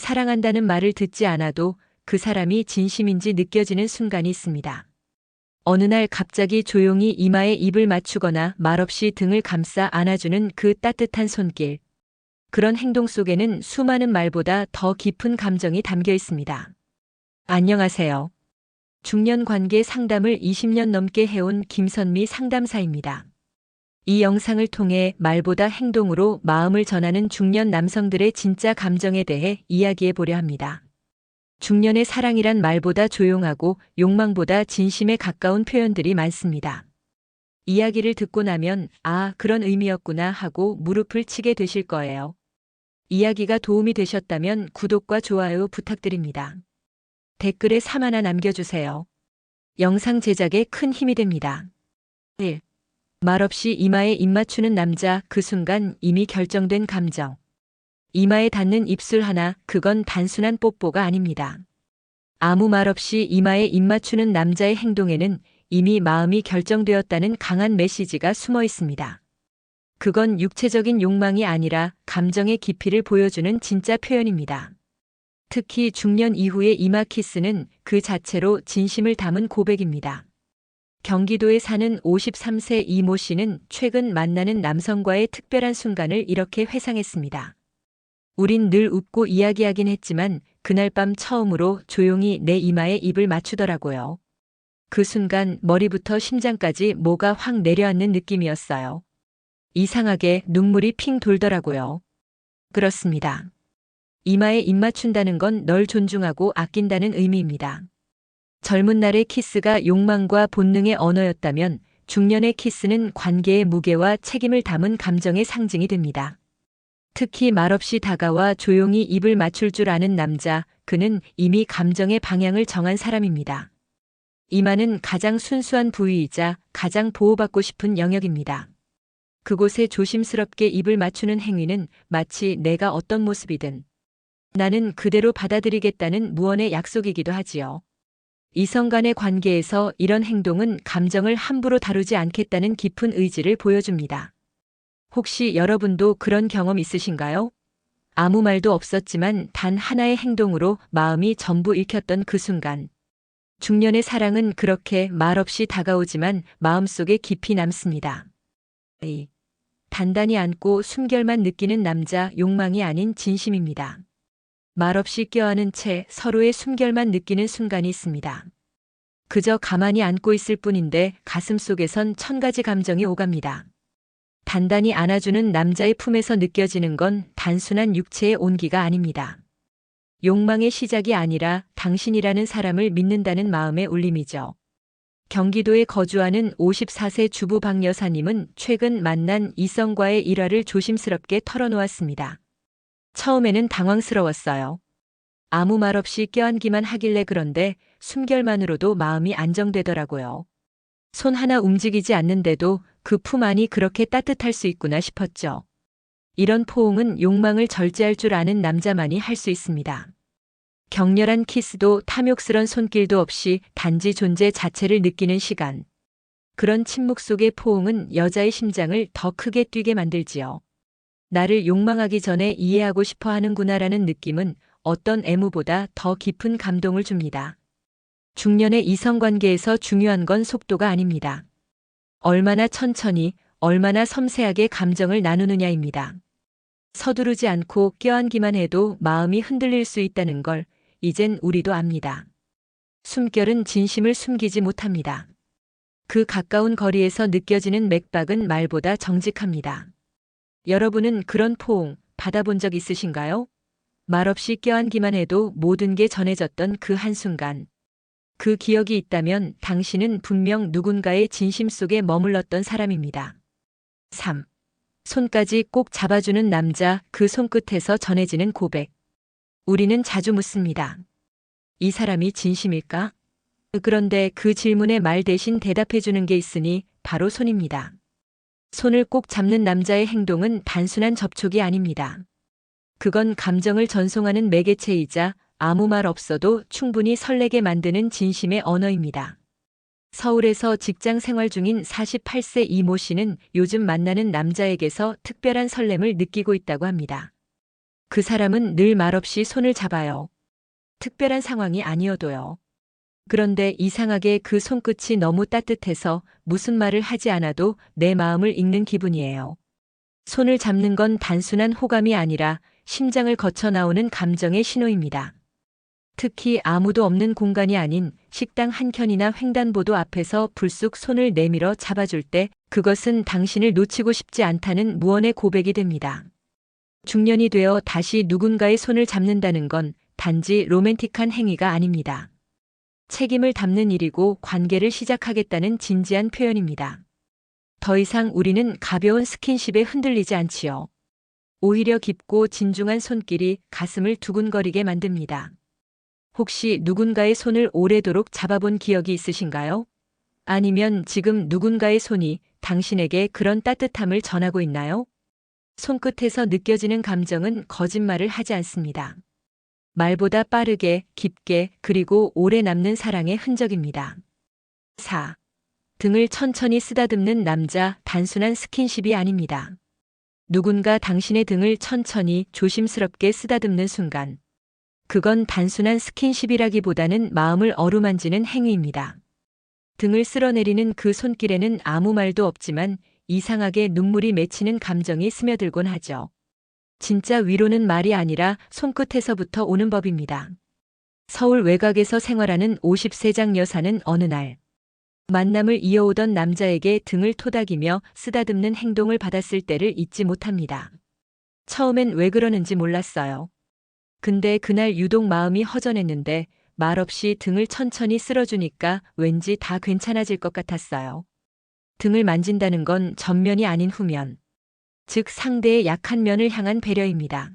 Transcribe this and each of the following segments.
사랑한다는 말을 듣지 않아도 그 사람이 진심인지 느껴지는 순간이 있습니다. 어느 날 갑자기 조용히 이마에 입을 맞추거나 말없이 등을 감싸 안아주는 그 따뜻한 손길. 그런 행동 속에는 수많은 말보다 더 깊은 감정이 담겨 있습니다. 안녕하세요. 중년 관계 상담을 20년 넘게 해온 김선미 상담사입니다. 이 영상을 통해 말보다 행동으로 마음을 전하는 중년 남성들의 진짜 감정에 대해 이야기해 보려 합니다. 중년의 사랑이란 말보다 조용하고 욕망보다 진심에 가까운 표현들이 많습니다. 이야기를 듣고 나면 아, 그런 의미였구나 하고 무릎을 치게 되실 거예요. 이야기가 도움이 되셨다면 구독과 좋아요 부탁드립니다. 댓글에 3 하나 남겨주세요. 영상 제작에 큰 힘이 됩니다. 1. 말없이 이마에 입 맞추는 남자, 그 순간 이미 결정된 감정. 이마에 닿는 입술 하나, 그건 단순한 뽀뽀가 아닙니다. 아무 말 없이 이마에 입 맞추는 남자의 행동에는 이미 마음이 결정되었다는 강한 메시지가 숨어 있습니다. 그건 육체적인 욕망이 아니라 감정의 깊이를 보여주는 진짜 표현입니다. 특히 중년 이후의 이마 키스는 그 자체로 진심을 담은 고백입니다. 경기도에 사는 53세 이모 씨는 최근 만나는 남성과의 특별한 순간을 이렇게 회상했습니다. 우린 늘 웃고 이야기하긴 했지만 그날 밤 처음으로 조용히 내 이마에 입을 맞추더라고요. 그 순간 머리부터 심장까지 뭐가 확 내려앉는 느낌이었어요. 이상하게 눈물이 핑 돌더라고요. 그렇습니다. 이마에 입 맞춘다는 건 널 존중하고 아낀다는 의미입니다. 젊은 날의 키스가 욕망과 본능의 언어였다면 중년의 키스는 관계의 무게와 책임을 담은 감정의 상징이 됩니다. 특히 말없이 다가와 조용히 입을 맞출 줄 아는 남자, 그는 이미 감정의 방향을 정한 사람입니다. 이마는 가장 순수한 부위이자 가장 보호받고 싶은 영역입니다. 그곳에 조심스럽게 입을 맞추는 행위는 마치 내가 어떤 모습이든 나는 그대로 받아들이겠다는 무언의 약속이기도 하지요. 이성 간의 관계에서 이런 행동은 감정을 함부로 다루지 않겠다는 깊은 의지를 보여줍니다. 혹시 여러분도 그런 경험 있으신가요? 아무 말도 없었지만 단 하나의 행동으로 마음이 전부 읽혔던 그 순간. 중년의 사랑은 그렇게 말없이 다가오지만 마음속에 깊이 남습니다. 단단히 안고 숨결만 느끼는 남자, 욕망이 아닌 진심입니다. 말없이 껴안은 채 서로의 숨결만 느끼는 순간이 있습니다. 그저 가만히 안고 있을 뿐인데 가슴속에선 1000가지 감정이 오갑니다. 단단히 안아주는 남자의 품에서 느껴지는 건 단순한 육체의 온기가 아닙니다. 욕망의 시작이 아니라 당신이라는 사람을 믿는다는 마음의 울림이죠. 경기도에 거주하는 54세 주부 박 여사님은 최근 만난 이성과의 일화를 조심스럽게 털어놓았습니다. 처음에는 당황스러웠어요. 아무 말 없이 껴안기만 하길래 그런데 숨결만으로도 마음이 안정되더라고요. 손 하나 움직이지 않는데도 그 품 안이 그렇게 따뜻할 수 있구나 싶었죠. 이런 포옹은 욕망을 절제할 줄 아는 남자만이 할 수 있습니다. 격렬한 키스도 탐욕스런 손길도 없이 단지 존재 자체를 느끼는 시간. 그런 침묵 속의 포옹은 여자의 심장을 더 크게 뛰게 만들지요. 나를 욕망하기 전에 이해하고 싶어 하는구나라는 느낌은 어떤 애무보다 더 깊은 감동을 줍니다. 중년의 이성관계에서 중요한 건 속도가 아닙니다. 얼마나 천천히, 얼마나 섬세하게 감정을 나누느냐입니다. 서두르지 않고 껴안기만 해도 마음이 흔들릴 수 있다는 걸 이젠 우리도 압니다. 숨결은 진심을 숨기지 못합니다. 그 가까운 거리에서 느껴지는 맥박은 말보다 정직합니다. 여러분은 그런 포옹 받아본 적 있으신가요? 말없이 껴안기만 해도 모든 게 전해졌던 그 한순간. 그 기억이 있다면 당신은 분명 누군가의 진심 속에 머물렀던 사람입니다. 3. 손까지 꼭 잡아주는 남자, 그 손끝에서 전해지는 고백. 우리는 자주 묻습니다. 이 사람이 진심일까? 그런데 그 질문에 말 대신 대답해주는 게 있으니 바로 손입니다. 손을 꼭 잡는 남자의 행동은 단순한 접촉이 아닙니다. 그건 감정을 전송하는 매개체이자 아무 말 없어도 충분히 설레게 만드는 진심의 언어입니다. 서울에서 직장 생활 중인 48세 이모 씨는 요즘 만나는 남자에게서 특별한 설렘을 느끼고 있다고 합니다. 그 사람은 늘 말없이 손을 잡아요. 특별한 상황이 아니어도요. 그런데 이상하게 그 손끝이 너무 따뜻해서 무슨 말을 하지 않아도 내 마음을 읽는 기분이에요. 손을 잡는 건 단순한 호감이 아니라 심장을 거쳐 나오는 감정의 신호입니다. 특히 아무도 없는 공간이 아닌 식당 한켠이나 횡단보도 앞에서 불쑥 손을 내밀어 잡아줄 때 그것은 당신을 놓치고 싶지 않다는 무언의 고백이 됩니다. 중년이 되어 다시 누군가의 손을 잡는다는 건 단지 로맨틱한 행위가 아닙니다. 책임을 담는 일이고 관계를 시작하겠다는 진지한 표현입니다. 더 이상 우리는 가벼운 스킨십에 흔들리지 않지요. 오히려 깊고 진중한 손길이 가슴을 두근거리게 만듭니다. 혹시 누군가의 손을 오래도록 잡아본 기억이 있으신가요? 아니면 지금 누군가의 손이 당신에게 그런 따뜻함을 전하고 있나요? 손끝에서 느껴지는 감정은 거짓말을 하지 않습니다. 말보다 빠르게, 깊게, 그리고 오래 남는 사랑의 흔적입니다. 4. 등을 천천히 쓰다듬는 남자, 단순한 스킨십이 아닙니다. 누군가 당신의 등을 천천히 조심스럽게 쓰다듬는 순간, 그건 단순한 스킨십이라기보다는 마음을 어루만지는 행위입니다. 등을 쓸어내리는 그 손길에는 아무 말도 없지만 이상하게 눈물이 맺히는 감정이 스며들곤 하죠. 진짜 위로는 말이 아니라 손끝에서부터 오는 법입니다. 서울 외곽에서 생활하는 50세 여사는 어느 날 만남을 이어오던 남자에게 등을 토닥이며 쓰다듬는 행동을 받았을 때를 잊지 못합니다. 처음엔 왜 그러는지 몰랐어요. 근데 그날 유독 마음이 허전했는데 말없이 등을 천천히 쓸어주니까 왠지 다 괜찮아질 것 같았어요. 등을 만진다는 건 전면이 아닌 후면, 즉 상대의 약한 면을 향한 배려입니다.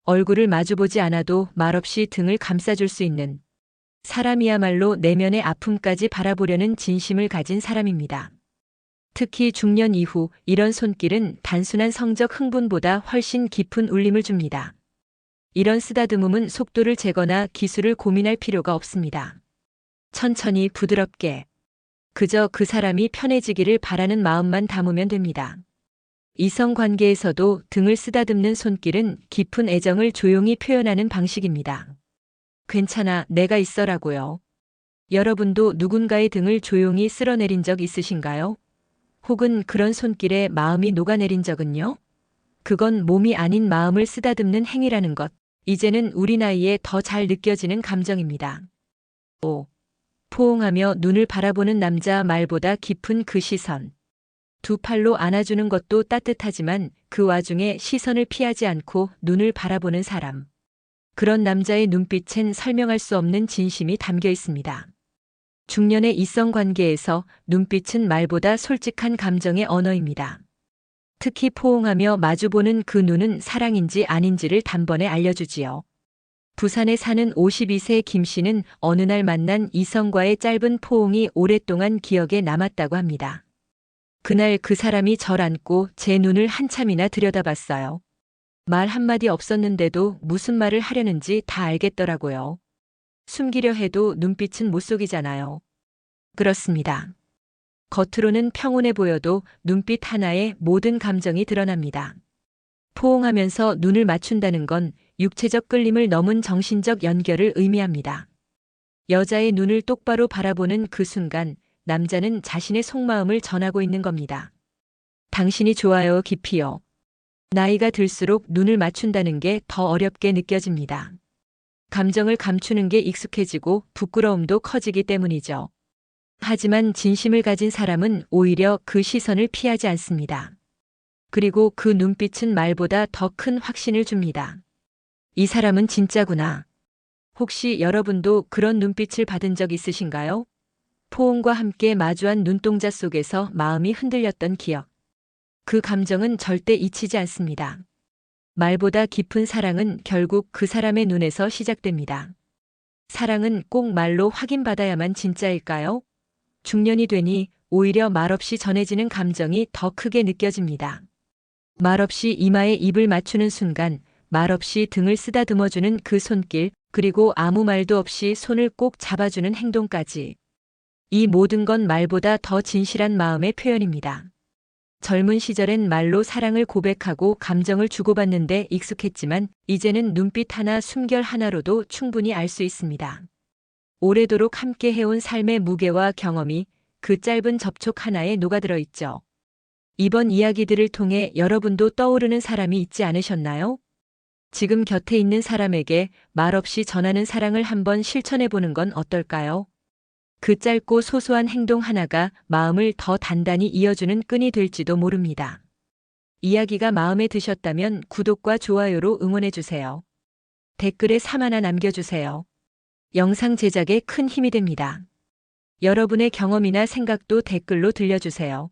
얼굴을 마주보지 않아도 말없이 등을 감싸줄 수 있는 사람이야말로 내면의 아픔까지 바라보려는 진심을 가진 사람입니다. 특히 중년 이후 이런 손길은 단순한 성적 흥분보다 훨씬 깊은 울림을 줍니다. 이런 쓰다듬음은 속도를 재거나 기술을 고민할 필요가 없습니다. 천천히 부드럽게 그저 그 사람이 편해지기를 바라는 마음만 담으면 됩니다. 이성 관계에서도 등을 쓰다듬는 손길은 깊은 애정을 조용히 표현하는 방식입니다. 괜찮아, 내가 있어라고요. 여러분도 누군가의 등을 조용히 쓸어내린 적 있으신가요? 혹은 그런 손길에 마음이 녹아내린 적은요? 그건 몸이 아닌 마음을 쓰다듬는 행위라는 것. 이제는 우리 나이에 더 잘 느껴지는 감정입니다. 5. 포옹하며 눈을 바라보는 남자, 말보다 깊은 그 시선. 두 팔로 안아주는 것도 따뜻하지만 그 와중에 시선을 피하지 않고 눈을 바라보는 사람. 그런 남자의 눈빛엔 설명할 수 없는 진심이 담겨 있습니다. 중년의 이성 관계에서 눈빛은 말보다 솔직한 감정의 언어입니다. 특히 포옹하며 마주보는 그 눈은 사랑인지 아닌지를 단번에 알려주지요. 부산에 사는 52세 김 씨는 어느 날 만난 이성과의 짧은 포옹이 오랫동안 기억에 남았다고 합니다. 그날 그 사람이 절 안고 제 눈을 한참이나 들여다봤어요. 말 한마디 없었는데도 무슨 말을 하려는지 다 알겠더라고요. 숨기려 해도 눈빛은 못 속이잖아요. 그렇습니다. 겉으로는 평온해 보여도 눈빛 하나에 모든 감정이 드러납니다. 포옹하면서 눈을 맞춘다는 건 육체적 끌림을 넘은 정신적 연결을 의미합니다. 여자의 눈을 똑바로 바라보는 그 순간 남자는 자신의 속마음을 전하고 있는 겁니다. 당신이 좋아요, 깊이요. 나이가 들수록 눈을 맞춘다는 게 더 어렵게 느껴집니다. 감정을 감추는 게 익숙해지고 부끄러움도 커지기 때문이죠. 하지만 진심을 가진 사람은 오히려 그 시선을 피하지 않습니다. 그리고 그 눈빛은 말보다 더 큰 확신을 줍니다. 이 사람은 진짜구나. 혹시 여러분도 그런 눈빛을 받은 적 있으신가요? 포옹과 함께 마주한 눈동자 속에서 마음이 흔들렸던 기억. 그 감정은 절대 잊히지 않습니다. 말보다 깊은 사랑은 결국 그 사람의 눈에서 시작됩니다. 사랑은 꼭 말로 확인받아야만 진짜일까요? 중년이 되니 오히려 말없이 전해지는 감정이 더 크게 느껴집니다. 말없이 이마에 입을 맞추는 순간, 말없이 등을 쓰다듬어주는 그 손길, 그리고 아무 말도 없이 손을 꼭 잡아주는 행동까지. 이 모든 건 말보다 더 진실한 마음의 표현입니다. 젊은 시절엔 말로 사랑을 고백하고 감정을 주고받는데 익숙했지만 이제는 눈빛 하나, 숨결 하나로도 충분히 알 수 있습니다. 오래도록 함께 해온 삶의 무게와 경험이 그 짧은 접촉 하나에 녹아들어 있죠. 이번 이야기들을 통해 여러분도 떠오르는 사람이 있지 않으셨나요? 지금 곁에 있는 사람에게 말없이 전하는 사랑을 한번 실천해 보는 건 어떨까요? 그 짧고 소소한 행동 하나가 마음을 더 단단히 이어주는 끈이 될지도 모릅니다. 이야기가 마음에 드셨다면 구독과 좋아요로 응원해 주세요. 댓글에 3 하나 남겨주세요. 영상 제작에 큰 힘이 됩니다. 여러분의 경험이나 생각도 댓글로 들려주세요.